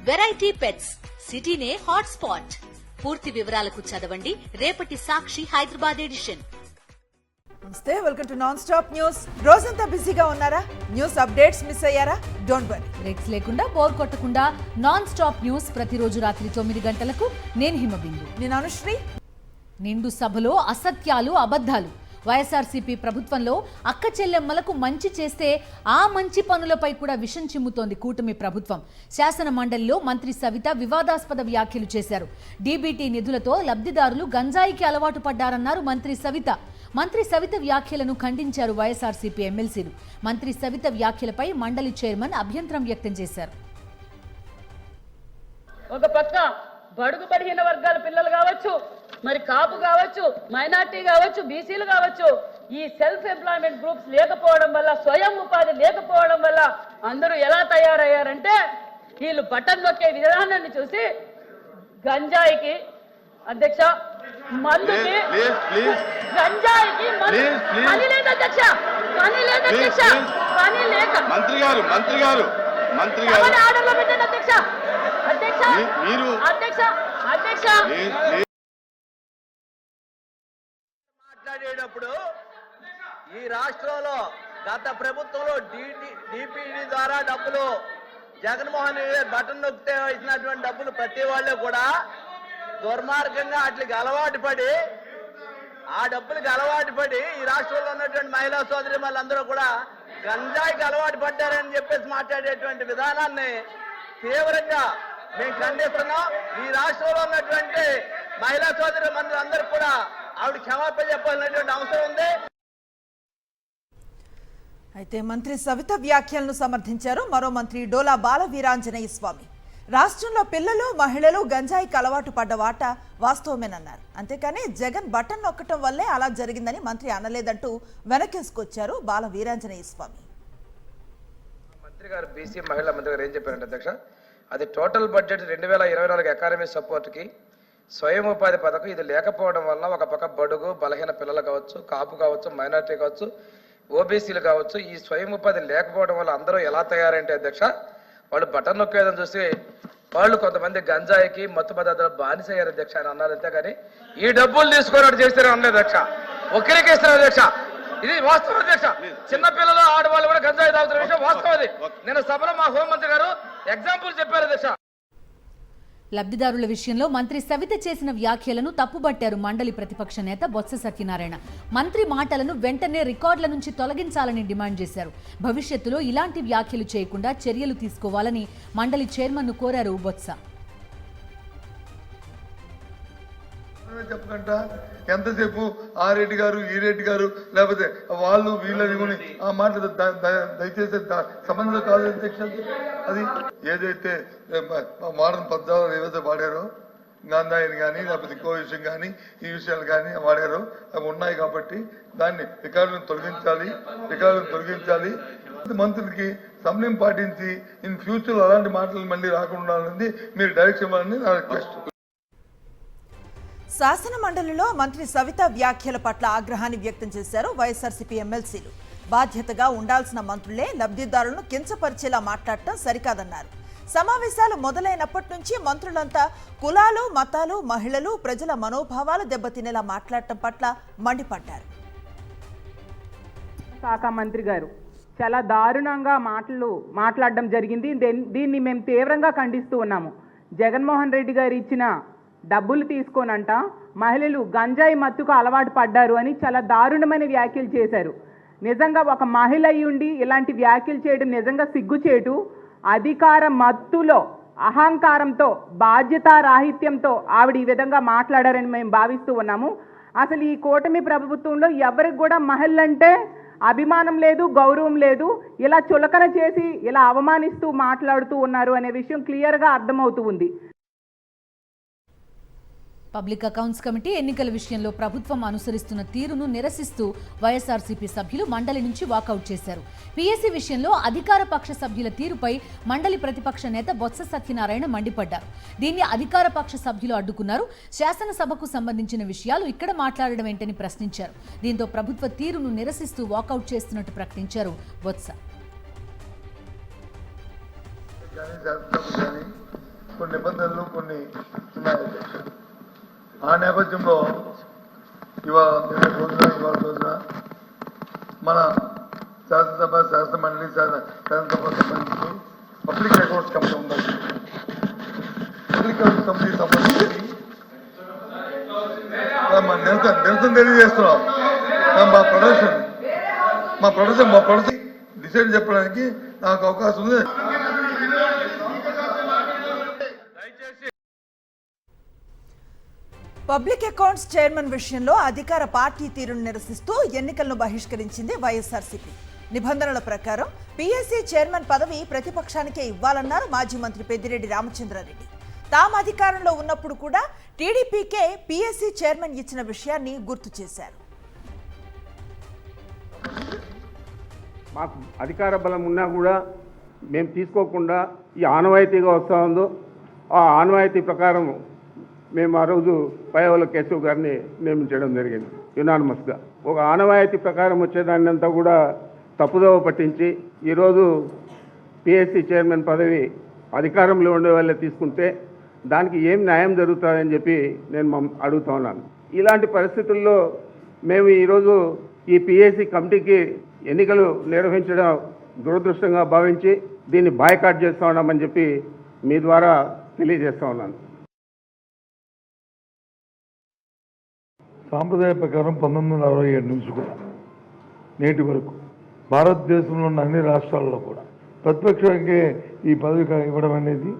Variety pets సిటీనే hot spot. పూర్తి వివరాలకు చదవండి రేపటి సాక్షి హైదరాబాద్ ఎడిషన్. నమస్తే, welcome to non stop news. రోజంతా బిజీగా ఉన్నారా? న్యూస్ అప్డేట్స్ మిస్ అయ్యారా? డోంట్ వరీ, బ్రేక్స్ లేకుండా బోర్ కొట్టకుండా నాన్ స్టాప్ న్యూస్ ప్రతిరోజు రాత్రి 9 గంటలకు. నేను హిమబిందు, నేను అనుశ్రీ. నిండు సభలో అసత్యాలు, అబద్ధాలు. వైఎస్ఆర్సీపీ ప్రభుత్వంలో అక్క చెల్లెమ్మలకు మంచి చేస్తే ఆ మంచి పనులపై కూడా విషం చిమ్ముతోంది కూటమి ప్రభుత్వం. శాసన మండలిలో మంత్రి సవిత వివాదాస్పద వ్యాఖ్యలు చేశారు. డీబీటీ నిధులతో లబ్ధిదారులు గంజాయికి అలవాటు పడ్డారన్నారు మంత్రి సవిత. మంత్రి సవిత వ్యాఖ్యలను ఖండించారు వైఎస్ఆర్సీపీ ఎమ్మెల్సీలు. మంత్రి సవిత వ్యాఖ్యలపై మండలి చైర్మన్ అభ్యంతరం వ్యక్తం చేశారు. ఒక పక్క బడుగు బలహీన వర్గాల పిల్లలు కావచ్చు, మరి కాపు కావచ్చు, మైనార్టీ కావచ్చు, బీసీలు కావచ్చు, ఈ సెల్ఫ్ ఎంప్లాయ్మెంట్ గ్రూప్స్ లేకపోవడం వల్ల, స్వయం ఉపాధి లేకపోవడం వల్ల అందరూ ఎలా తయారయ్యారంటే వీళ్ళు బటన్ నొక్కే విధానాన్ని చూసి గంజాయికి అధ్యక్ష, మందుకి, గంజాయికి పని లేదు అధ్యక్ష, పని లేదు అధ్యక్ష, పని లేక మంత్రి గారు ఆర్డర్లో పెట్టండి అధ్యక్ష. అధ్యక్ష మీరు అధ్యక్ష అధ్యక్ష మాట్లాడేటప్పుడు ఈ రాష్ట్రంలో గత ప్రభుత్వంలో డిపిడి ద్వారా డబ్బులు జగన్మోహన్ రెడ్డి బటన్ నొక్కితే ఇచ్చినటువంటి డబ్బులు ప్రతి వాళ్ళు కూడా దుర్మార్గంగా వాటికి అలవాటు పడి ఈ రాష్ట్రంలో ఉన్నటువంటి మహిళా సోదరి వాళ్ళందరూ కూడా గంజాయికి అలవాటు పడ్డారని చెప్పేసి మాట్లాడేటువంటి విధానాన్ని తీవ్రంగా మేము ఖండిస్తున్నాం. ఈ రాష్ట్రంలో ఉన్నటువంటి మహిళా సోదరి మంత్రులందరూ కూడా ఆవిడ క్షమాపణ చెప్పాల్సినటువంటి అవసరం ఉంది. అయితే మంత్రి సవిత వ్యాఖ్యలను సమర్థించారు మరో మంత్రి డోలా బాల వీరాంజనేయ స్వామి. రాష్ట్రంలో పిల్లలు, మహిళలు గంజాయికి అలవాటు పడ్డ వాట వాస్తవమేనన్నారు. అంతేకాని జగన్ బటన్ నొక్కటం వల్లే అలా జరిగిందని మంత్రి అనలేదంటూ వెనకేసుకొచ్చారు బాల వీరాంజనేయ స్వామి. మంత్రి గారు బీసీ మహిళా మంత్రి గారు ఏం చెప్పారంటే అధ్యక్ష, అది టోటల్ బడ్జెట్ 2024 అకాడమీ సపోర్ట్కి స్వయం ఉపాధి పథకం ఇది లేకపోవడం వల్ల ఒక పక్క బడుగు బలహీన పిల్లలు కావచ్చు, కాపు కావచ్చు, మైనార్టీ కావచ్చు, ఓబీసీలు కావచ్చు, ఈ స్వయం ఉపాధి లేకపోవడం వల్ల అందరూ ఎలా తయారంటే అధ్యక్ష, వాళ్ళు బటన్ నొక్కేదని చూసి వాళ్ళు కొంతమంది గంజాయికి మత్తు పదార్థాలు బానిసయ్యారు అధ్యక్ష అని అన్నారు. అంతేగాని ఈ డబ్బులు తీసుకున్నట్టు చేస్తారని అనలేదు అధ్యక్ష, ఒక్కరికి ఇస్తారు అధ్యక్ష. ఇది వాస్తవం అధ్యక్ష. చిన్నపిల్లలు, ఆడవాళ్ళు కూడా గంజాయి తాగుతున్న విషయం వాస్తవం. అది నేను సభలో మా హోంమంత్రి గారు ఎగ్జాంపుల్ చెప్పారు అధ్యక్ష. లబ్ధిదారుల విషయంలో మంత్రి సవిత చేసిన వ్యాఖ్యలను తప్పుబట్టారు మండలి ప్రతిపక్ష నేత బొత్స సత్యనారాయణ. మంత్రి మాటలను వెంటనే రికార్డుల నుంచి తొలగించాలని డిమాండ్ చేశారు. భవిష్యత్తులో ఇలాంటి వ్యాఖ్యలు చేయకుండా చర్యలు తీసుకోవాలని మండలి చైర్మన్ను కోరారు బొత్స. చెప్పకుండా ఎంతసేపు ఆ రెడ్డి గారు, ఈ రెడ్డి గారు, లేకపోతే వాళ్ళు వీళ్ళని కొని ఆ మాటలు దయచేసి సంబంధం కాదు అధ్యక్ష. అది ఏదైతే మోడర్న్ పద్ధతులు ఏవైతే వాడారో, గాంధాయిని కానీ లేకపోతే ఇంకో విషయం కానీ ఈ విషయాలు కానీ వాడారో అవి ఉన్నాయి కాబట్టి దాన్ని రికార్డులను తొలగించాలి. మంత్రులకి సమయం పాటించి ఇన్ ఫ్యూచర్ అలాంటి మాటలు మళ్ళీ రాకుండా మీరు డైరెక్షన్ ఇవ్వాలని నా రిక్వెస్ట్. శాసన మండలిలో మంత్రి సవిత వ్యాఖ్యల పట్ల ఆగ్రహాన్ని వ్యక్తం చేశారు వైఎస్ఆర్సీపీ ఎమ్మెల్సీలు. బాధ్యతగా ఉండాల్సిన మంత్రులే లబ్ధిదారులను కించపరిచేలా మాట్లాడటం సరికాదన్నారు. సమావేశాలు మొదలైనప్పటి నుంచి మంత్రులంతా కులాలు, మతాలు, మహిళలు, ప్రజల మనోభావాలు దెబ్బతినేలా మాట్లాడటం పట్ల మండిపడ్డారు. శాఖ మంత్రి గారు చాలా దారుణంగా మాట్లాడడం జరిగింది. దీన్ని మేము తీవ్రంగా ఖండిస్తూ ఉన్నాము. జగన్మోహన్ రెడ్డి గారు ఇచ్చిన డబ్బులు తీసుకోనంట మహిళలు గంజాయి మత్తుకు అలవాటు పడ్డారు అని చాలా దారుణమైన వ్యాఖ్యలు చేశారు. నిజంగా ఒక మహిళ అయ్యుండి ఇలాంటి వ్యాఖ్యలు చేయడం నిజంగా సిగ్గుచేటు. అధికార మత్తులో, అహంకారంతో, బాధ్యతారాహిత్యంతో ఆవిడ ఈ విధంగా మాట్లాడారని మేము భావిస్తూ ఉన్నాము. అసలు ఈ కూటమి ప్రభుత్వంలో ఎవరికి కూడా మహిళలంటే అభిమానం లేదు, గౌరవం లేదు. ఇలా చులకన చేసి ఇలా అవమానిస్తూ మాట్లాడుతూ ఉన్నారు అనే విషయం క్లియర్గా అర్థమవుతూ ఉంది. పబ్లిక్ అకౌంట్స్ కమిటీ ఎన్నికల విషయంలో ప్రభుత్వం అనుసరిస్తున్న తీరును నిరసిస్తూ వైఎస్ఆర్సీపీ సభ్యులు మండలి నుంచి వాకౌట్ చేశారు. పీఎస్సీ విషయంలో అధికార పక్ష సభ్యుల తీరుపై మండలి ప్రతిపక్ష నేత బొత్స సత్యనారాయణ మండిపడ్డారు. దీన్ని అధికార పక్ష సభ్యులు అడ్డుకున్నారు. శాసనసభకు సంబంధించిన విషయాలు ఇక్కడ మాట్లాడడం ఏంటని ప్రశ్నించారు. దీంతో ప్రభుత్వ తీరును నిరసిస్తూ వాకౌట్ చేస్తున్నట్టు ప్రకటించారు బొత్స. కొన్ని నిబంధనలు కొన్ని ఉన్నాయి అధ్యక్ష. ఆ నేపథ్యంలో ఇవాళ రోజున మన శాసనసభ శాసనమండలి శాసనసభ సంబంధించి పబ్లిక్ అకౌంట్స్ కమిటీ ఉండాలి. పబ్లిక్ అకౌంట్స్ కమిటీ సంబంధించి నిరసన తెలియజేస్తున్నాం. మా ప్రొడక్షన్ డిసైడ్ చెప్పడానికి నాకు అవకాశం ఉంది. పబ్లిక్ అకౌంట్స్ చైర్మన్ విషయంలో అధికార పార్టీ తీరును నిరసిస్తూ ఎన్నికలను బహిష్కరించింది వైఎస్ఆర్సీపీ. నిబంధనల ప్రకారం పీఎస్సీ చైర్మన్ పదవి ప్రతిపక్షానికే ఇవ్వాలన్నారు మాజీ మంత్రి పెద్దిరెడ్డి రామచంద్రారెడ్డి. తాము అధికారంలో ఉన్నప్పుడు కూడా టీడీపీకే పీఎస్సీ చైర్మన్ ఇచ్చిన విషయాన్ని గుర్తు చేశారు. మాకు అధికార బలం ఉన్నా కూడా మేము తీసుకోకుండా ఈ ఆనవాయితీగా వస్తూ ఉందో ఆ ఆనవాయితీ ప్రకారం మేము ఆ రోజు పైవల కేశవ్ గారిని నియమించడం జరిగింది యునానిమస్గా. ఒక ఆనవాయితీ ప్రకారం వచ్చేదాన్ని అంతా కూడా తప్పుదోవ పట్టించి ఈరోజు పిఎస్సి చైర్మన్ పదవి అధికారంలో ఉండే వాళ్ళే తీసుకుంటే దానికి ఏం న్యాయం జరుగుతుందని చెప్పి నేను అడుగుతా ఉన్నాను. ఇలాంటి పరిస్థితుల్లో మేము ఈరోజు ఈ పిఎస్సి కమిటీకి ఎన్నికలు నిర్వహించడం దురదృష్టంగా భావించి దీన్ని బాయ్కాట్ చేస్తూ ఉన్నామని చెప్పి మీ ద్వారా తెలియజేస్తూ ఉన్నాను. సాంప్రదాయ ప్రకారం 1967 నుంచి కూడా నేటి వరకు భారతదేశంలో ఉన్న అన్ని రాష్ట్రాల్లో కూడా ప్రతిపక్షానికి ఈ పదవి ఇవ్వడం అనేది,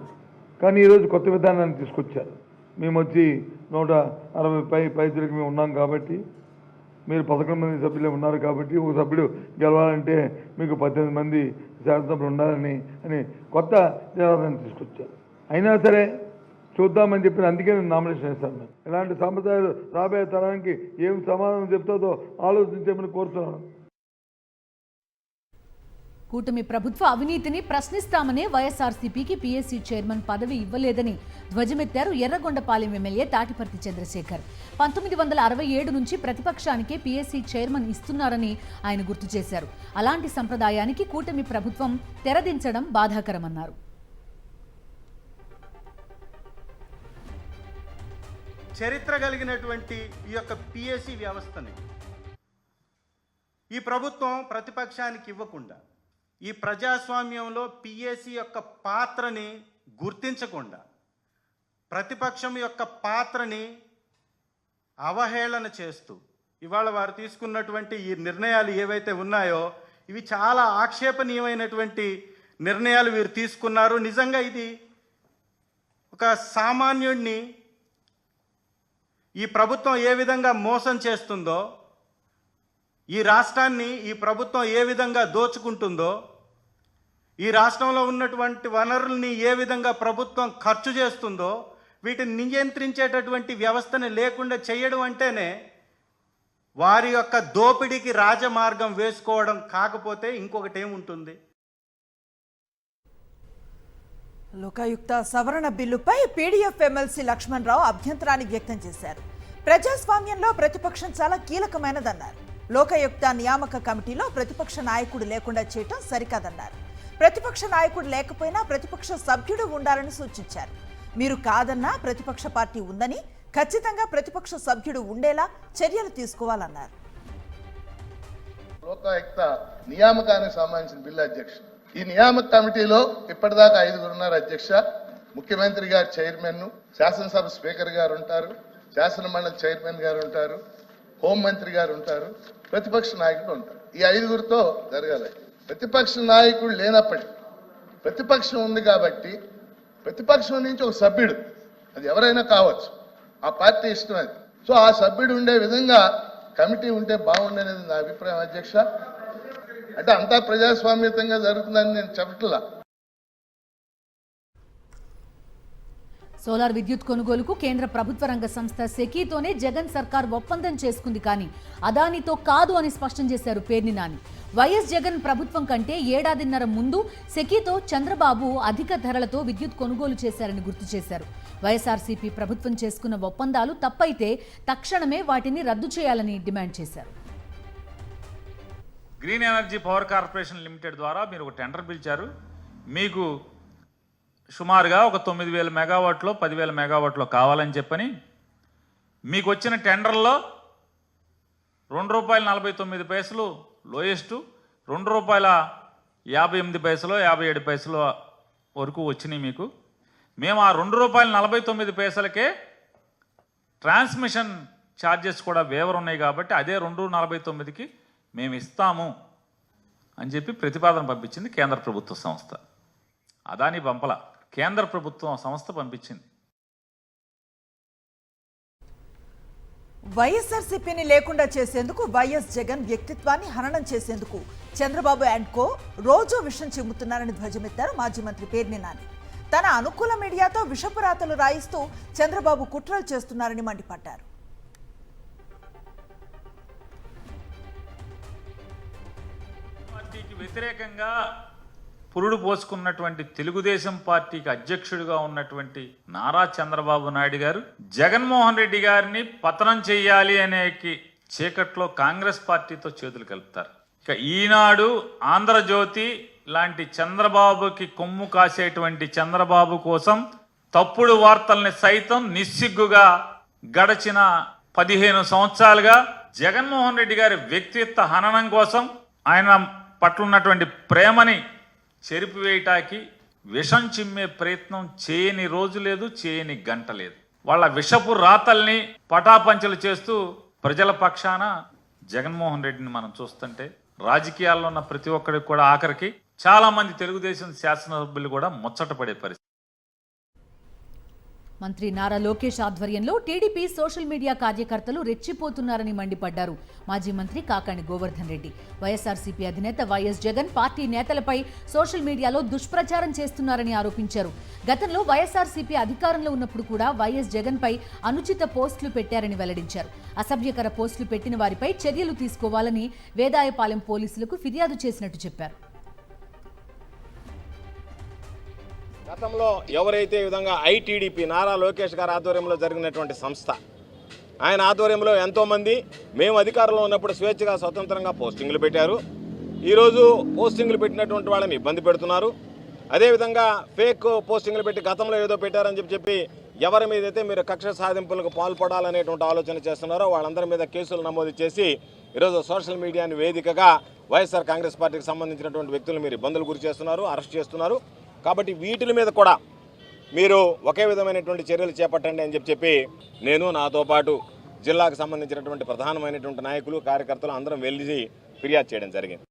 కానీ ఈరోజు కొత్త విధానాన్ని తీసుకొచ్చారు. మేము వచ్చి 160 పైసలకి మేము ఉన్నాం కాబట్టి, మీరు 11 మంది సభ్యులే ఉన్నారు కాబట్టి ఒక సభ్యుడు గెలవాలంటే మీకు 18 మంది శాసనసభ్యులు ఉండాలని కొత్త జనాలను తీసుకొచ్చారు. అయినా సరే చూద్దామని చెప్పిన అందుకే నేను నామినేషన్ వేస్తాను. నేను ఇలాంటి సాంప్రదాయాలు రాబోయే తరానికి ఏం సమాధానం చెప్తుందో ఆలోచించమని కోరుతున్నాను. కూటమి ప్రభుత్వ అవినీతిని ప్రశ్నిస్తామనే వైఎస్ఆర్సీపీకి పీఎస్సీ చైర్మన్ పదవి ఇవ్వలేదని ధ్వజమెత్తారు ఎర్రగొండపాలెం ఎమ్మెల్యే తాటిపర్తి చంద్రశేఖర్. 1967 నుంచి ప్రతిపక్షానికే పీఎస్సీ చైర్మన్ ఇస్తున్నారని ఆయన గుర్తు చేశారు. అలాంటి సంప్రదాయానికి కూటమి ప్రభుత్వం తెరదించడం బాధాకరమన్నారు. చరిత్ర కలిగినటువంటి ఈ యొక్క పిఎస్సి వ్యవస్థని ఈ ప్రభుత్వం ప్రతిపక్షానికి ఇవ్వకుండా, ఈ ప్రజాస్వామ్యంలో పిఎస్సి యొక్క పాత్రని గుర్తించకుండా, ప్రతిపక్షం యొక్క పాత్రని అవహేళన చేస్తూ ఇవాళ వారు తీసుకున్నటువంటి ఈ నిర్ణయాలు ఏవైతే ఉన్నాయో ఇవి చాలా ఆక్షేపణీయమైనటువంటి నిర్ణయాలు వీరు తీసుకున్నారు. నిజంగా ఇది ఒక సామాన్యుడిని ఈ ప్రభుత్వం ఏ విధంగా మోసం చేస్తుందో, ఈ రాష్ట్రాన్ని ఈ ప్రభుత్వం ఏ విధంగా దోచుకుంటుందో, ఈ రాష్ట్రంలో ఉన్నటువంటి వనరుల్ని ఏ విధంగా ప్రభుత్వం ఖర్చు చేస్తుందో వీటిని నియంత్రించేటటువంటి వ్యవస్థని లేకుండా చేయడం అంటేనే వారి యొక్క దోపిడీకి రాజమార్గం వేసుకోవడం కాకపోతే ఇంకొకటి ఏముంటుంది? లోకాయుక్త సవరణ బిల్లుపై పీడీఎఫ్ ఎమ్మెల్సీ లక్ష్మణ్ రావు అభ్యంతరాన్ని వ్యక్తం చేశారు. ప్రజాస్వామ్యంలో ప్రతిపక్షం చాలా కీలకమైనదన్నారు. లోకాయుక్త నియామక కమిటీలో ప్రతిపక్ష నాయకుడు లేకుండా చేయటం సరికాదన్నారు. ప్రతిపక్ష నాయకుడు లేకపోయినా ప్రతిపక్ష సభ్యుడు ఉండాలని సూచించారు. మీరు కాదన్నా ప్రతిపక్ష పార్టీ ఉందని, ఖచ్చితంగా ప్రతిపక్ష సభ్యుడు ఉండేలా చర్యలు తీసుకోవాలన్నారు. లోకాయుక్త నియామకానికి సంబంధించిన బిల్లు అధ్యక్ష, ఈ నియామక కమిటీలో ఇప్పటిదాకా 5 ఉన్నారు అధ్యక్ష. ముఖ్యమంత్రి గారు చైర్మన్, శాసనసభ స్పీకర్ గారు ఉంటారు, శాసన మండలి చైర్మన్ గారు ఉంటారు, హోంమంత్రి గారు ఉంటారు, ప్రతిపక్ష నాయకుడు ఉంటారు. ఈ 5గురితో జరగాలి. ప్రతిపక్ష నాయకుడు లేనప్పటికీ ప్రతిపక్షం ఉంది కాబట్టి ప్రతిపక్షం నుంచి ఒక సభ్యుడు, అది ఎవరైనా కావచ్చు, ఆ పార్టీ ఇష్టం అది. సో ఆ సభ్యుడు ఉండే విధంగా కమిటీ ఉంటే బాగుండనేది నా అభిప్రాయం అధ్యక్ష. అంటే అంతా ప్రజాస్వామ్యతంగా జరుగుతుందని నేను చెప్పట్లా. సోలార్ విద్యుత్ కొనుగోలుకు కేంద్ర ప్రభుత్వ రంగ సంస్థ సెకీతోనే జగన్ సర్కార్ ఒప్పందం చేసుకుంది, కానీ అదానితో కాదు అని స్పష్టం చేశారు పేర్ని నాని. వైఎస్ జగన్ ప్రభుత్వం కంటే 1.5 ఏళ్ల ముందు సెకీతో చంద్రబాబు అధిక ధరలతో విద్యుత్ కొనుగోలు చేశారని గుర్తు చేశారు. వైఎస్ఆర్సీపీ ప్రభుత్వం చేసుకున్న ఒప్పందాలు తప్పైతే తక్షణమే వాటిని రద్దు చేయాలని డిమాండ్ చేశారు. Green energy power corporation limited ద్వారా మీరు ఒక టెండర్ పిలిచారు. మీకు సుమారుగా ఒక 9,000 మెగావాట్లో 10,000 మెగావాట్లో కావాలని చెప్పని మీకు వచ్చిన టెండర్లో ₹2.49 లోయెస్ట్, ₹2.58 57 వరకు వచ్చినాయి మీకు. మేము ఆ ₹2.49కే ట్రాన్స్మిషన్ ఛార్జెస్ కూడా వేవర్ ఉన్నాయి కాబట్టి అదే 2.49కి మేము ఇస్తాము అని చెప్పి ప్రతిపాదన పంపించింది కేంద్ర ప్రభుత్వ సంస్థ. అదాని పంపల, కేంద్ర ప్రభుత్వం సంస్థ పంపించింది. వైఎస్ఆర్సీపీని లేకుండా చేసేందుకు వైఎస్ జగన్ వ్యక్తిత్వాన్ని హననం చేసేందుకు చంద్రబాబు అండ్ కో రోజు విషం చిమ్ముతున్నారని ధ్వజమెత్తారు మాజీ మంత్రి పేర్ని నాని. తన అనుకూల మీడియాతో విషపురాతలు రాయిస్తూ చంద్రబాబు కుట్రలు చేస్తున్నారని మండిపడ్డారు. పార్టీకి వ్యతిరేకంగా పురుడు పోసుకున్నటువంటి తెలుగుదేశం పార్టీకి అధ్యక్షుడిగా ఉన్నటువంటి నారా చంద్రబాబు నాయుడు గారు జగన్మోహన్ రెడ్డి గారిని పతనం చేయాలి అనే చీకట్లో కాంగ్రెస్ పార్టీతో చేతులు కలుపుతారు. ఇక ఈనాడు, ఆంధ్రజ్యోతి లాంటి చంద్రబాబుకి కొమ్ము కాసేటువంటి చంద్రబాబు కోసం తప్పుడు వార్తల్ని సైతం నిస్సిగ్గుగా గడచిన 15 సంవత్సరాలుగా జగన్మోహన్ రెడ్డి గారి వ్యక్తిత్వ హననం కోసం, ఆయన పట్ల ఉన్నటువంటి ప్రేమని చెరిపివేయటానికి విషం చిమ్మే ప్రయత్నం చేయని రోజు లేదు, చేయని గంట లేదు. వాళ్ళ విషపు రాతల్ని పటాపంచలు చేస్తూ ప్రజల పక్షాన జగన్మోహన్ రెడ్డిని మనం చూస్తుంటే రాజకీయాల్లో ఉన్న ప్రతి ఒక్కరికి కూడా ఆఖరికి చాలా మంది తెలుగుదేశం శాసనసభ్యులు కూడా ముచ్చటపడే పరిస్థితి. మంత్రి నారా లోకేష్ ఆధ్వర్యంలో టీడీపీ సోషల్ మీడియా కార్యకర్తలు రెచ్చిపోతున్నారని మండిపడ్డారు మాజీ మంత్రి కాకాణి గోవర్ధన్ రెడ్డి. వైఎస్ఆర్సీపీ అధినేత వైఎస్ జగన్ పార్టీ నేతలపై సోషల్ మీడియాలో దుష్ప్రచారం చేస్తున్నారని ఆరోపించారు. గతంలో వైఎస్ఆర్సీపీ అధికారంలో ఉన్నప్పుడు కూడా వైఎస్ జగన్ పై అనుచిత పోస్టులు పెట్టారని వెల్లడించారు. అసభ్యకర పోస్టులు పెట్టిన వారిపై చర్యలు తీసుకోవాలని వేదాయపాలెం పోలీసులకు ఫిర్యాదు చేసినట్టు చెప్పారు. గతంలో ఎవరైతే ఈ విధంగా ఐటీడీపీ నారా లోకేష్ గారి ఆధ్వర్యంలో జరిగినటువంటి సంస్థ, ఆయన ఆధ్వర్యంలో ఎంతోమంది మేము అధికారంలో ఉన్నప్పుడు స్వేచ్ఛగా స్వతంత్రంగా పోస్టింగ్లు పెట్టారు. ఈరోజు పోస్టింగ్లు పెట్టినటువంటి వాళ్ళని ఇబ్బంది పెడుతున్నారు. అదేవిధంగా ఫేక్ పోస్టింగ్లు పెట్టి గతంలో ఏదో పెట్టారని చెప్పి ఎవరి మీదైతే మీరు కక్ష సాధింపులకు పాల్పడాలనేటువంటి ఆలోచన చేస్తున్నారో వాళ్ళందరి మీద కేసులు నమోదు చేసి ఈరోజు సోషల్ మీడియాని వేదికగా వైఎస్ఆర్ కాంగ్రెస్ పార్టీకి సంబంధించినటువంటి వ్యక్తులు మీరు ఇబ్బందులు గురి చేస్తున్నారు, అరెస్ట్ చేస్తున్నారు. కాబట్టి వీటి మీద కూడా మీరు ఒకే విధమైనటువంటి చర్యలు చేపట్టండి అని చెప్పి నేను, నాతో పాటు జిల్లాకు సంబంధించినటువంటి ప్రధానమైనటువంటి నాయకులు, కార్యకర్తలు అందరం వెళ్ళి ఫిర్యాదు చేయడం జరిగింది.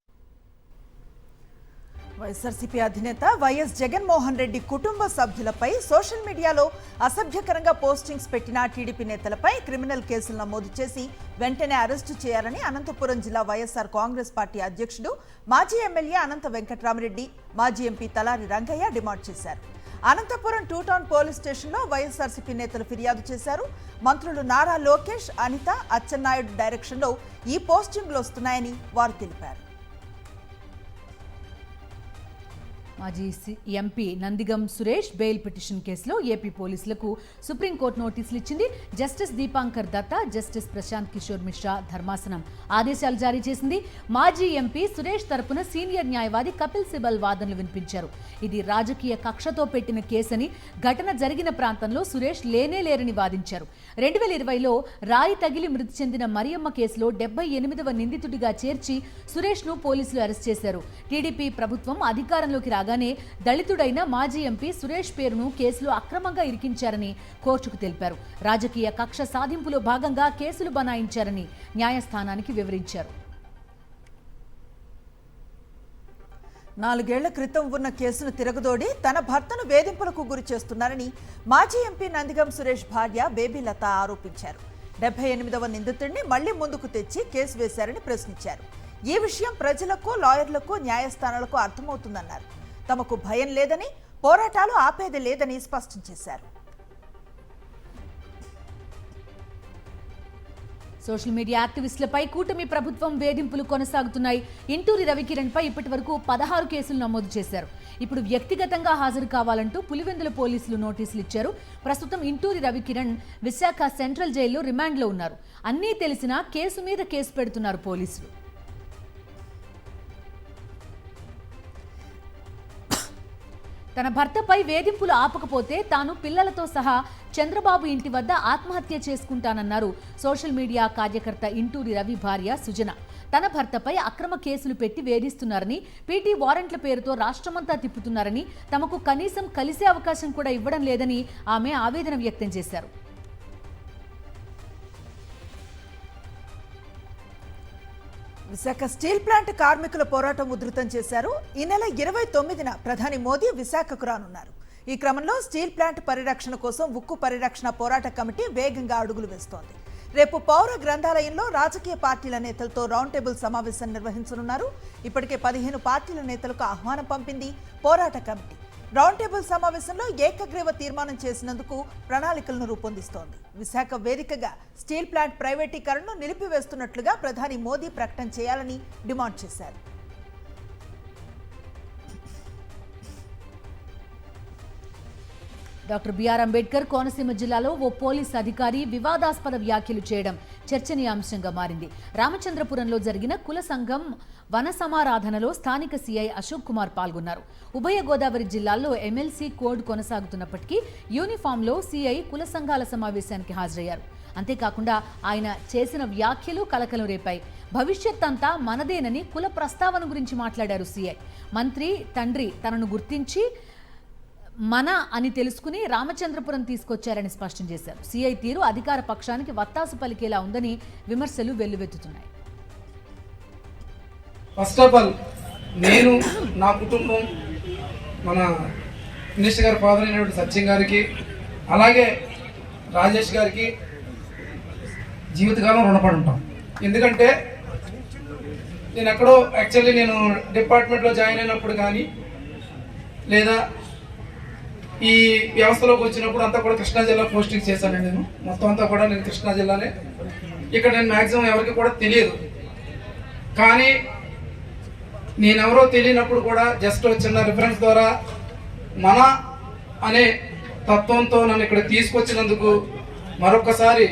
వైఎస్ఆర్సీపీ అధినేత వైఎస్ జగన్మోహన్ రెడ్డి కుటుంబ సభ్యులపై సోషల్ మీడియాలో అసభ్యకరంగా పోస్టింగ్స్ పెట్టిన టీడీపీ నేతలపై క్రిమినల్ కేసులు నమోదు చేసి వెంటనే అరెస్టు చేయాలని అనంతపురం జిల్లా వైఎస్ఆర్ కాంగ్రెస్ పార్టీ అధ్యక్షుడు మాజీ ఎమ్మెల్యే అనంత వెంకట్రామరెడ్డి, మాజీ ఎంపీ తలారి రంగయ్య డిమాండ్ చేశారు. అనంతపురం 2 టౌన్ పోలీస్ స్టేషన్లో వైఎస్ఆర్సీపీ నేతలు ఫిర్యాదు చేశారు. మంత్రులు నారా లోకేష్, అనిత, అచ్చెన్నాయుడు డైరెక్షన్లో ఈ పోస్టింగ్లు వస్తున్నాయని వారు తెలిపారు. మాజీ MP Nandigam Suresh bail petition కేసులో ఏపీ పోలీసులకు సుప్రీంకోర్టు నోటీసులు ఇచ్చింది. జస్టిస్ దీపాంకర్ దత్తా, జస్టిస్ ప్రశాంత్ కిషోర్ మిశ్రా ధర్మాసనం ఆదేశాలు జారీ చేసింది. మాజీ ఎంపీ సురేష్ తరపున సీనియర్ న్యాయవాది కపిల్ సిబల్ వాదనలు వినిపించారు. ఇది రాజకీయ కక్షతో పెట్టిన కేసని, ఘటన జరిగిన ప్రాంతంలో సురేష్ లేరని వాదించారు. 2020లో రాయి తగిలి మృతి చెందిన మరియమ్మ కేసులో 78వ నిందితుడిగా చేర్చి సురేష్ను పోలీసులు అరెస్ట్ చేశారు. టీడీపీ ప్రభుత్వం అధికారంలోకి రాగానే దళితుడైన మాజీ ఎంపీ సురేష్ పేరును కేసులో అక్రమంగా ఇరికించారని కోర్టుకు తెలిపారు. రాజకీయ కక్ష సాధింపులో భాగంగా కేసులు బనాయించారని న్యాయస్థానానికి వివరించారు. 4 ఏళ్ల క్రితం ఉన్న కేసును తిరగదోడి తన భర్తను వేధింపులకు గురి చేస్తున్నారని మాజీ ఎంపీ నందిగం సురేష్ భార్య బేబీలత ఆరోపించారు. 78వ నిందితుడిని మళ్లీ ముందుకు తెచ్చి కేసు వేశారని ప్రశ్నించారు. ఈ విషయం ప్రజలకు, లాయర్లకు, న్యాయస్థానాలకు అర్థమవుతుందన్నారు. తమకు భయం లేదని, పోరాటాలు ఆపేది లేదని స్పష్టం చేశారు. సోషల్ మీడియా యాక్టివిస్టులపై కూటమి ప్రభుత్వం వేధింపులు కొనసాగుతున్నాయి. ఇంటూరి రవికిరణ్పై ఇప్పటివరకు 16 కేసులు నమోదు చేశారు. ఇప్పుడు వ్యక్తిగతంగా హాజరు కావాలంటూ పులివెందుల పోలీసులు నోటీసులు ఇచ్చారు. ప్రస్తుతం ఇంటూరి రవికిరణ్ విశాఖ సెంట్రల్ జైల్లో రిమాండ్లో ఉన్నారు. అన్నీ తెలిసినా కేసు మీద కేసు పెడుతున్నారు పోలీసులు. తన భర్తపై వేధింపులు ఆపకపోతే తాను పిల్లలతో సహా చంద్రబాబు ఇంటి వద్ద ఆత్మహత్య చేసుకుంటానన్నారు సోషల్ మీడియా కార్యకర్త ఇంటూరి రవి భార్య సుజన. తన భర్తపై అక్రమ కేసులు పెట్టి వేధిస్తున్నారని, పీటీ వారెంట్ల పేరుతో రాష్ట్రమంతా తిప్పుతున్నారని, తమకు కనీసం కలిసే అవకాశం కూడా ఇవ్వడం లేదని ఆమె ఆవేదన వ్యక్తం చేశారు. విశాఖ స్టీల్ ప్లాంట్ కార్మికుల పోరాటం ఉధృతం చేశారు. ఈ నెల 29న ప్రధాని మోదీ విశాఖకు రానున్నారు. ఈ క్రమంలో స్టీల్ ప్లాంట్ పరిరక్షణ కోసం ఉక్కు పరిరక్షణ పోరాట కమిటీ వేగంగా అడుగులు వేస్తోంది. రేపు పౌర గ్రంథాలయంలో రాజకీయ పార్టీల నేతలతో రౌండ్ టేబుల్ సమావేశం నిర్వహించనున్నారు. ఇప్పటికే 15 పార్టీల నేతలకు ఆహ్వానం పంపింది పోరాట కమిటీ. రౌండ్ టేబుల్ సమావేశంలో ఏకగ్రీవ తీర్మానం చేసినందుకు ప్రణాళికలను రూపొందిస్తోంది. విశాఖ వేదికగా స్టీల్ ప్లాంట్ ప్రైవేటీకరణను నిలిపివేస్తున్నట్లుగా ప్రధాని మోదీ ప్రకటన చేయాలని డిమాండ్ చేశారు. డాక్టర్ బిఆర్ అంబేద్కర్ కోనసీమ జిల్లాలో ఓ పోలీస్ అధికారి వివాదాస్పద వ్యాఖ్యలు చేయడం చర్చనీయాంశంగా మారింది. రామచంద్రపురంలో జరిగిన కుల సంఘం వన సమారాధనలో స్థానిక సీఐ అశోక్ కుమార్ పాల్గొన్నారు. ఉభయ గోదావరి జిల్లాల్లో ఎమ్మెల్సీ కోడ్ కొనసాగుతున్నప్పటికీ యూనిఫామ్లో సీఐ కుల సంఘాల సమావేశానికి హాజరయ్యారు. అంతేకాకుండా ఆయన చేసిన వ్యాఖ్యలు కలకలం రేపాయి. భవిష్యత్ అంతా మనదేనని కుల ప్రస్తావన గురించి మాట్లాడారు సీఐ. మంత్రి తండ్రి తనను గుర్తించి మన అని తెలుసుకుని రామచంద్రపురం తీసుకొచ్చారని స్పష్టం చేశారు. సీఐ తీరు అధికార పక్షానికి వత్తాసు పలికేలా ఉందని విమర్శలు వెల్లువెత్తుతున్నాయి. ఫస్ట్ ఆఫ్ ఆల్ నేను, నా కుటుంబం, మన మినిస్టర్ గారి ఫాదర్ అయినటువంటి సత్యం గారికి, అలాగే రాజేష్ గారికి జీవితకాలం రుణపడి ఉంటాం. ఎందుకంటే నేను ఎక్కడో యాక్చువల్లీ నేను డిపార్ట్మెంట్లో జాయిన్ అయినప్పుడు కానీ లేదా ఈ వ్యవస్థలోకి వచ్చినప్పుడు అంతా కూడా కృష్ణా జిల్లా పోస్టింగ్ చేశాను. నేను మొత్తం అంతా కూడా నేను కృష్ణా జిల్లానే. ఇక్కడ నేను మ్యాక్సిమం ఎవరికి కూడా తెలియదు. కానీ నేనెవరో తెలియనప్పుడు కూడా జస్ట్ చిన్న రిఫరెన్స్ ద్వారా మన అనే తత్వంతో నన్ను ఇక్కడ తీసుకొచ్చినందుకు మరొకసారి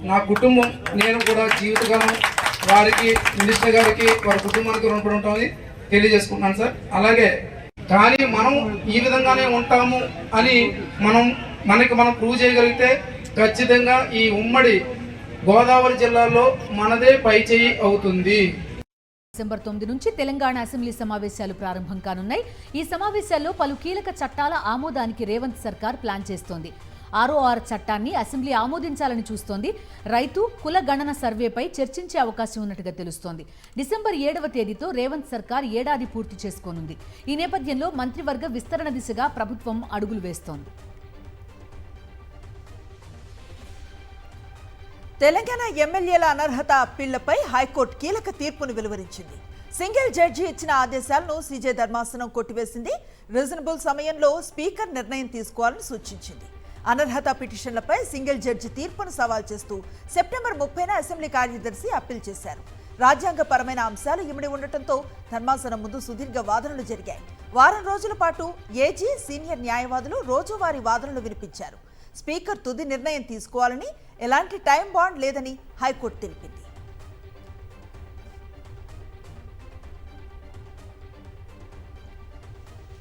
నా కుటుంబం, నేను కూడా జీవితకాలం వారికి, మినిస్టర్ గారికి, వారి కుటుంబానికి రుణపడి ఉంటామని తెలియజేసుకుంటున్నాను సార్. అలాగే కానీ మనం ఈ విధంగానే ఉంటాము అని మనం ప్రూవ్ చేయగలిగితే ఖచ్చితంగా ఈ ఉమ్మడి గోదావరి జిల్లాలో మనదే పైచేయి అవుతుంది. డిసెంబర్ 9 నుంచి తెలంగాణ అసెంబ్లీ సమావేశాలు ప్రారంభం కానున్నాయి. ఈ సమావేశాల్లో పలు కీలక చట్టాల ఆమోదానికి రేవంత్ సర్కార్ ప్లాన్ చేస్తోంది. ROR చట్టాన్ని అసెంబ్లీ ఆమోదించాలని చూస్తోంది. రైతు కుల గణన సర్వేపై చర్చించే అవకాశం ఉన్నట్టుగా తెలుస్తోంది. డిసెంబర్ 7వ తేదీతో రేవంత్ సర్కార్ ఏడాది పూర్తి చేసుకోనుంది. ఈ నేపథ్యంలో మంత్రివర్గ విస్తరణ దిశగా ప్రభుత్వం అడుగులు వేస్తోంది. తెలంగాణ ఎమ్మెల్యేల అనర్హత అప్పీళ్లపై హైకోర్టు కీలక తీర్పును వెలువరించింది. సింగిల్ జడ్జి ఇచ్చిన ఆదేశాలను సీజే ధర్మాసనం కొట్టివేసింది. రీజనబుల్ సమయంలో స్పీకర్ నిర్ణయం తీసుకోవాలని సూచించింది. అనర్హత పిటిషన్లపై సింగిల్ జడ్జి తీర్పును సవాల్ చేస్తూ సెప్టెంబర్ 30న అసెంబ్లీ కార్యదర్శి అప్పీల్ చేశారు. రాజ్యాంగపరమైన అంశాలు ఇమిడి ఉండటంతో ధర్మాసనం ముందు సుదీర్ఘ వాదనలు జరిగాయి. వారం రోజుల పాటు ఏజీ, సీనియర్ న్యాయవాదులు రోజువారీ వాదనలు వినిపించారు. స్పీకర్ తుది నిర్ణయం తీసుకోవాలని, ఎలాంటి టైం బాండ్ లేదని హైకోర్టు తెలిపింది.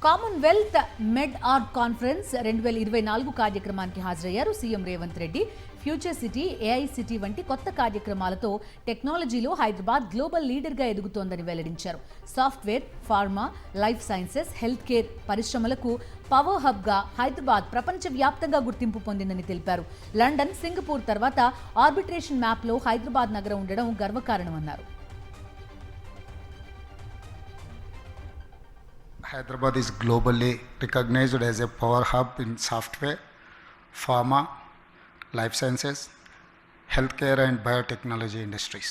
కామన్వెల్త్ మెడ్ ఆర్ట్ కాన్ఫరెన్స్ 2024 కార్యక్రమానికి హాజరయ్యారు CM Revanth Reddy. Future city, AI city వంటి కొత్త కార్యక్రమాలతో టెక్నాలజీలో హైదరాబాద్ గ్లోబల్ లీడర్గా ఎదుగుతోందని వెల్లడించారు. Software, pharma, life sciences, health care పరిశ్రమలకు పవర్ హబ్గా హైదరాబాద్ ప్రపంచవ్యాప్తంగా గుర్తింపు పొందిందని తెలిపారు. లండన్, సింగపూర్ తర్వాత ఆర్బిట్రేషన్ మ్యాప్లో హైదరాబాద్ నగరం ఉండడం గర్వకారణమన్నారు. Hyderabad is globally recognized as a power hub in software, pharma, life sciences, healthcare and biotechnology industries.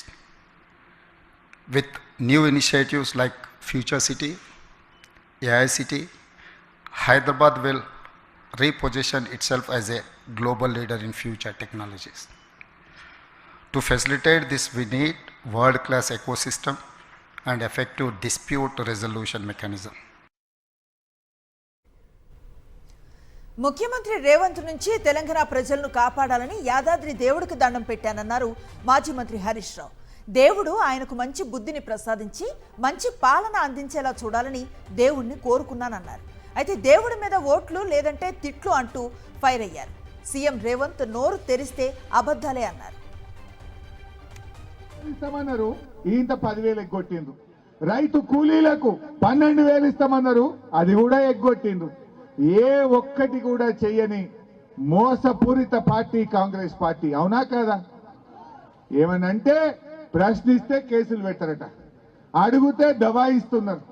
With new initiatives like Future City, AI City, Hyderabad will reposition itself as a global leader in future technologies. To facilitate this, we need world-class ecosystem and effective dispute resolution mechanism. ముఖ్యమంత్రి రేవంత్ నుంచి తెలంగాణ ప్రజలను కాపాడాలని యాదాద్రి దేవుడికి దండం పెట్టానన్నారు మాజీ మంత్రి హరీష్ రావు. దేవుడు ఆయనకు మంచి బుద్ధిని ప్రసాదించి మంచి పాలన అందించేలా చూడాలని దేవుణ్ణి కోరుకున్నానన్నారు. అయితే దేవుడి మీద ఓట్లు లేదంటే తిట్లు అంటూ ఫైర్ అయ్యారు. సీఎం రేవంత్ నోరు తెరిస్తే అబద్ధాలే అన్నారు. ఇస్తామన్నారు, ఇంత 10,000 ఎగ్గొట్టిండ్రు. రైతు కూలీలకు 12,000 ఇస్తామన్నారు, అది కూడా ఎగ్గొట్టిండ్రు. ఏ ఒక్కటి కూడా చెయ్యని మోసపూరిత పార్టీ కాంగ్రెస్ పార్టీ. అవునా కాదా? ఏమనంటే ప్రశ్నిస్తే కేసులు పెట్టారట, అడిగితే దబాయిస్తున్నారు.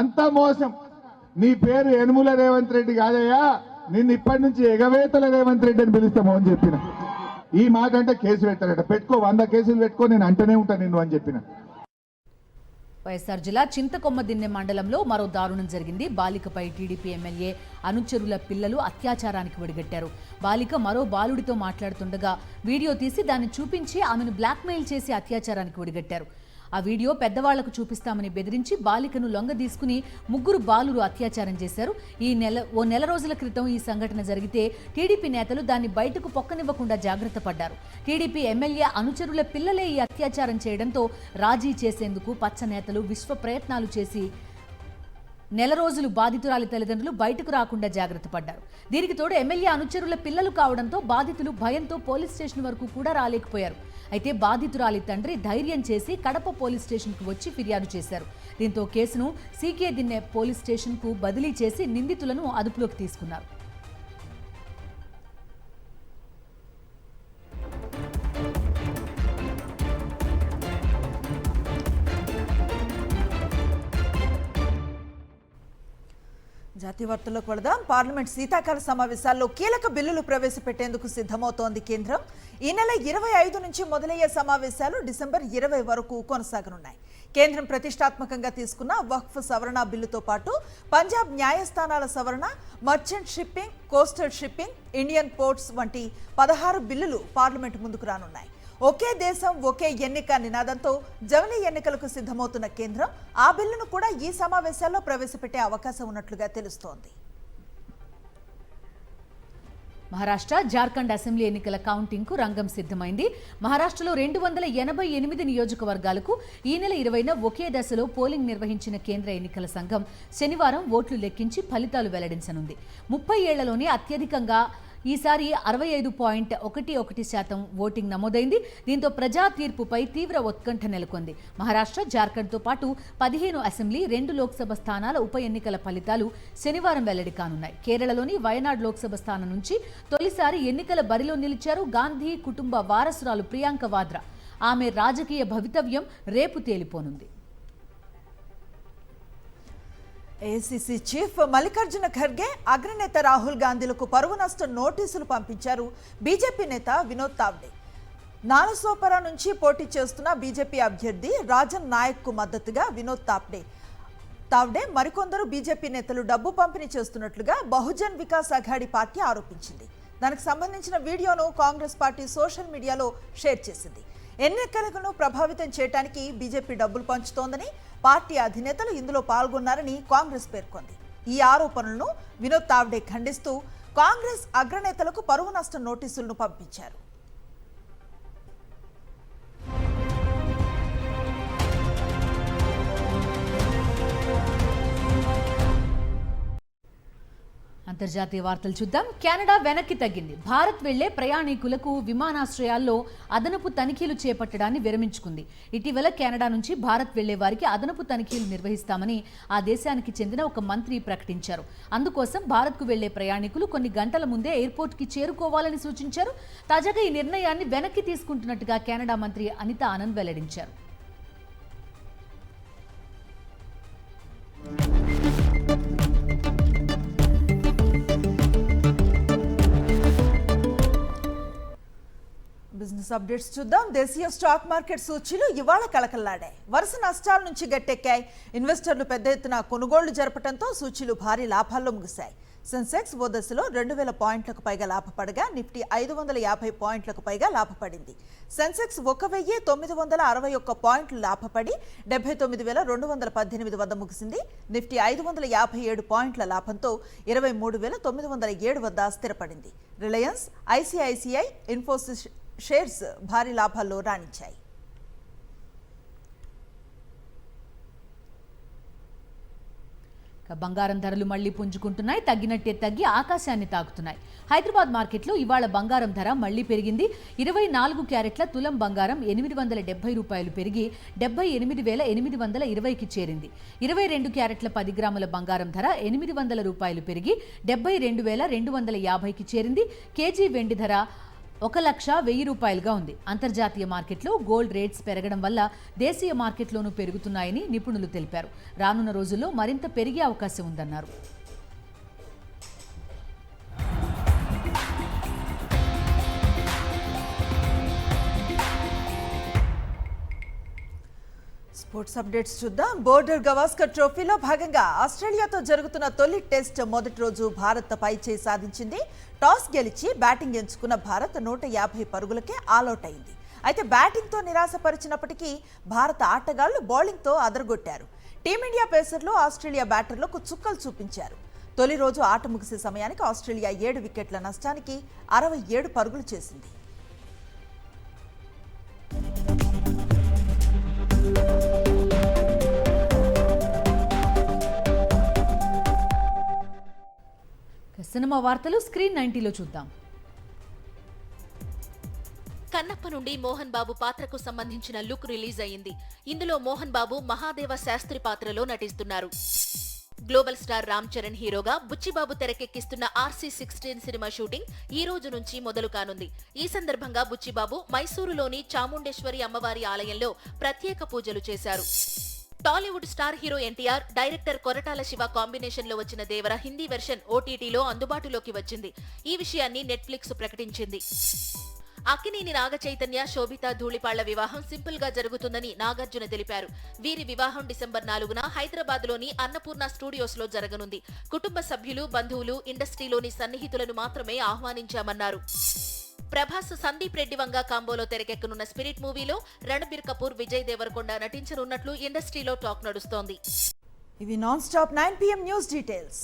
అంత మోసం. నీ పేరు యనుమల రేవంత్ రెడ్డి కాదయ్యా, నిన్ను ఇప్పటి నుంచి ఎగవేతల రేవంత్ రెడ్డి అని పిలుస్తామో అని చెప్పిన. ఈ మాట అంటే కేసు పెట్టారట. పెట్టుకో, 100 కేసులు పెట్టుకో, నేను అంటనే ఉంటా నిన్ను అని చెప్పిన. వైఎస్ఆర్ జిల్లా చింతకొమ్మదిన్నె మండలంలో మరో దారుణం జరిగింది. బాలికపై టీడీపీ ఎమ్మెల్యే అనుచరుల పిల్లలు అత్యాచారానికి ఒడిగట్టారు. బాలిక మరో బాలుడితో మాట్లాడుతుండగా వీడియో తీసి దాన్ని చూపించి ఆమెను బ్లాక్మెయిల్ చేసి అత్యాచారానికి ఒడిగట్టారు. ఆ వీడియో పెద్దవాళ్లకు చూపిస్తామని బెదిరించి బాలికను లొంగదీసుకుని 3 బాలురు అత్యాచారం చేశారు. ఓ నెల రోజుల క్రితం ఈ సంఘటన జరిగితే టీడీపీ నేతలు దాన్ని బయటకు పొక్కనివ్వకుండా జాగ్రత్త పడ్డారు. టీడీపీ ఎమ్మెల్యే అనుచరుల పిల్లలే ఈ అత్యాచారం చేయడంతో రాజీ చేసేందుకు పచ్చ నేతలు విశ్వ ప్రయత్నాలు చేసి నెల రోజులు బాధితురాలి తల్లిదండ్రులు బయటకు రాకుండా జాగ్రత్త పడ్డారు. దీనికి తోడు ఎమ్మెల్యే అనుచరుల పిల్లలు కావడంతో బాధితులు భయంతో పోలీస్ స్టేషన్ వరకు కూడా రాలేకపోయారు. అయితే బాధితురాలి తండ్రి ధైర్యం చేసి కడప పోలీస్ స్టేషన్కు వచ్చి ఫిర్యాదు చేశారు. దీంతో కేసును సీకే దిన్నె పోలీస్ స్టేషన్కు బదిలీ చేసి నిందితులను అదుపులోకి తీసుకున్నారు. జాతీయ వార్తల్లోకి వెళదాం. పార్లమెంట్ శీతాకాల సమావేశాల్లో కీలక బిల్లులు ప్రవేశపెట్టేందుకు సిద్ధమవుతోంది కేంద్రం. ఈ నెల 25 నుంచి మొదలయ్యే సమావేశాలు డిసెంబర్ 20 వరకు కొనసాగనున్నాయి. కేంద్రం ప్రతిష్టాత్మకంగా తీసుకున్న వక్ఫ్ సవరణ బిల్లుతో పాటు పంజాబ్ న్యాయస్థానాల సవరణ, merchant shipping, coastal shipping, Indian ports వంటి 16 బిల్లులు పార్లమెంట్ ముందుకు రానున్నాయి. ఒకే దేశం ఒకే ఎన్నిక నినాదంతో జమిలీ ఎన్నికలకు సిద్ధమవుతున్న కేంద్రం ఆ బిల్లును కూడా ఈ సమావేశాల్లో ప్రవేశపెట్టే అవకాశం ఉన్నట్లుగా తెలుస్తోంది. మహారాష్ట్ర, జార్ఖండ్ అసెంబ్లీ ఎన్నికల కౌంటింగ్కు రంగం సిద్ధమైంది. మహారాష్ట్రలో 288 నియోజకవర్గాలకు ఈ నెల 20న ఒకే దశలో పోలింగ్ నిర్వహించిన కేంద్ర ఎన్నికల సంఘం శనివారం ఓట్లు లెక్కించి ఫలితాలు వెల్లడించనుంది. 30 ఏళ్లలోనే అత్యధికంగా ఈసారి 65.11% ఓటింగ్ నమోదైంది. దీంతో ప్రజా తీర్పుపై తీవ్ర ఉత్కంఠ నెలకొంది. మహారాష్ట్ర, జార్ఖండ్తో పాటు 15 అసెంబ్లీ, 2 లోక్సభ స్థానాల ఉప ఎన్నికల ఫలితాలు శనివారం వెల్లడి కానున్నాయి. కేరళలోని వయనాడ్ లోక్సభ స్థానం నుంచి తొలిసారి ఎన్నికల బరిలో నిలిచారు గాంధీ కుటుంబ వారసురాలు ప్రియాంక వాద్రా. ఆమె రాజకీయ భవితవ్యం రేపు తేలిపోనుంది. ఏఐసీసీ చీఫ్ మల్లికార్జున ఖర్గే, అగ్రనేత రాహుల్ గాంధీలకు పరువు నష్ట నోటీసులు పంపించారు బీజేపీ నేత వినోద్ తావ్డే. నాలసోపరా నుంచి పోటీ చేస్తున్న బీజేపీ అభ్యర్థి రాజన్ నాయక్కు మద్దతుగా వినోద్ తావ్డే మరికొందరు బీజేపీ నేతలు డబ్బు పంపిణీ చేస్తున్నట్లుగా బహుజన్ వికాస్ అఘాడీ పార్టీ ఆరోపించింది. దానికి సంబంధించిన వీడియోను కాంగ్రెస్ పార్టీ సోషల్ మీడియాలో షేర్ చేసింది. ఎన్నికలను ప్రభావితం చేయడానికి బీజేపీ డబ్బులు పంచుతోందని, పార్టీ అధినేతలు ఇందులో పాల్గొన్నారని కాంగ్రెస్ పేర్కొంది. ఈ ఆరోపణలను వినోద్ తావ్డే ఖండిస్తూ కాంగ్రెస్ అగ్రనేతలకు పరువు నష్ట నోటీసులను పంపించారు. అంతర్జాతీయ వార్తలు చూద్దాం. కెనడా వెనక్కి తగ్గింది. భారత్ వెళ్లే ప్రయాణికులకు విమానాశ్రయాల్లో అదనపు తనిఖీలు చేపట్టడాన్ని విరమించుకుంది. ఇటీవల కెనడా నుంచి భారత్ వెళ్లే వారికి అదనపు తనిఖీలు నిర్వహిస్తామని ఆ దేశానికి చెందిన ఒక మంత్రి ప్రకటించారు. అందుకోసం భారత్కు వెళ్లే ప్రయాణికులు కొన్ని గంటల ముందే ఎయిర్పోర్ట్కి చేరుకోవాలని సూచించారు. తాజాగా ఈ నిర్ణయాన్ని వెనక్కి తీసుకుంటున్నట్టుగా కెనడా మంత్రి అనితా ఆనంద్ వెల్లడించారు. బిజినెస్ అప్డేట్స్ చూద్దాం. దేశీయ స్టాక్ మార్కెట్ సూచీలు ఇవాళ కలకల్లాడాయి. వరుస నష్టాల నుంచి గట్టెక్కాయి. ఇన్వెస్టర్లు పెద్ద ఎత్తున కొనుగోళ్లు జరపడంతో సూచీలు భారీ లాభాల్లో ముగిశాయి. సెన్సెక్స్ ఓ దశలో 2000 పాయింట్లకు పైగా లాభపడగా నిఫ్టీ 550 పాయింట్లకు పైగా లాభపడింది. సెన్సెక్స్ 1961 పాయింట్లు లాభపడి 79,218 వద్ద ముగిసింది. నిఫ్టీ 557 పాయింట్ల లాభంతో 23,907 వద్ద స్థిరపడింది. రిలయన్స్, ఐసిఐసిఐ, ఇన్ఫోసిస్ షేర్స్ భారీ లాభాల్లో రాణించాయి. బంగారం ధరలు మళ్లీ పుంజుకుంటున్నాయి. తగ్గినట్టే తగ్గి ఆకాశాన్ని తాకుతున్నాయి. హైదరాబాద్ మార్కెట్లో ఇవాళ బంగారం ధర మళ్లీ పెరిగింది. 24 క్యారెట్ల తులం బంగారం 870 రూపాయలు పెరిగి 78,820కి చేరింది. 22 క్యారెట్ల 10 గ్రాముల బంగారం ధర 800 రూపాయలు పెరిగి 72,250కి చేరింది. కేజీ వెండి ధర 1,10,000 రూపాయలుగా ఉంది. అంతర్జాతీయ మార్కెట్లో గోల్డ్ రేట్స్ పెరగడం వల్ల దేశీయ మార్కెట్లోనూ పెరుగుతున్నాయని నిపుణులు తెలిపారు. రానున్న రోజుల్లో మరింత పెరిగే అవకాశం ఉందన్నారు. స్పోర్ట్స్ అప్డేట్స్ చూద్దాం. బోర్డర్ గవాస్కర్ ట్రోఫీలో భాగంగా ఆస్ట్రేలియాతో జరుగుతున్న తొలి టెస్ట్ మొదటి రోజు భారత్ పైచేయి సాధించింది. టాస్ గెలిచి బ్యాటింగ్ ఎంచుకున్న భారత్ 150 పరుగులకే ఆలౌట్ అయింది. అయితే బ్యాటింగ్తో నిరాశపరిచినప్పటికీ భారత ఆటగాళ్లు బౌలింగ్తో అదరగొట్టారు. టీమిండియా పేసర్లు ఆస్ట్రేలియా బ్యాటర్లకు చుక్కలు చూపించారు. తొలి రోజు ఆట ముగిసే సమయానికి ఆస్ట్రేలియా 7 వికెట్ల నష్టానికి 67 పరుగులు చేసింది. సినిమా వార్తలు స్క్రీన్ 90లో చూద్దాం. కన్నప్ప నుండి మోహన్ బాబు పాత్రకు సంబంధించిన లుక్ రిలీజ్ అయింది. ఇందులో మోహన్ బాబు మహాదేవ శాస్త్రి పాత్రలో నటిస్తున్నారు. గ్లోబల్ స్టార్ రామ్ చరణ్ హీరోగా బుచ్చిబాబు తెరకెక్కిస్తున్న RC-16 సినిమా షూటింగ్ ఈ రోజు నుంచి మొదలు కానుంది. ఈ సందర్భంగా బుచ్చిబాబు మైసూరులోని చాముండేశ్వరి అమ్మవారి ఆలయంలో ప్రత్యేక పూజలు చేశారు. Tollywood star hero NTR, director Koratala Shiva combination లో వచ్చిన దేవర హిందీ వెర్షన్ ఓటీటీలో అందుబాటులోకి వచ్చింది. ఈ విషయాన్ని నెట్ఫ్లిక్స్ ప్రకటించింది. అక్కినేని నాగ చైతన్య, శోభిత ధూళిపాళ్ల వివాహం సింపుల్ గా జరుగుతుందని నాగార్జున తెలిపారు. వీరి వివాహం డిసెంబర్ 4న హైదరాబాద్ లోని అన్నపూర్ణ స్టూడియోస్ లో జరగనుంది. కుటుంబ సభ్యులు, బంధువులు, ఇండస్ట్రీలోని సన్నిహితులను మాత్రమే ఆహ్వానించామన్నారు. ప్రభాస్, సందీప్ రెడ్డి వంగ కాంబోలో తెరకెక్కనున్న స్పిరిట్ మూవీలో రణబీర్ కపూర్, విజయ్ దేవరకొండ నటించనున్నట్లు ఇండస్ట్రీలో టాక్ నడుస్తోంది. ఇవి non stop 9 PM news details.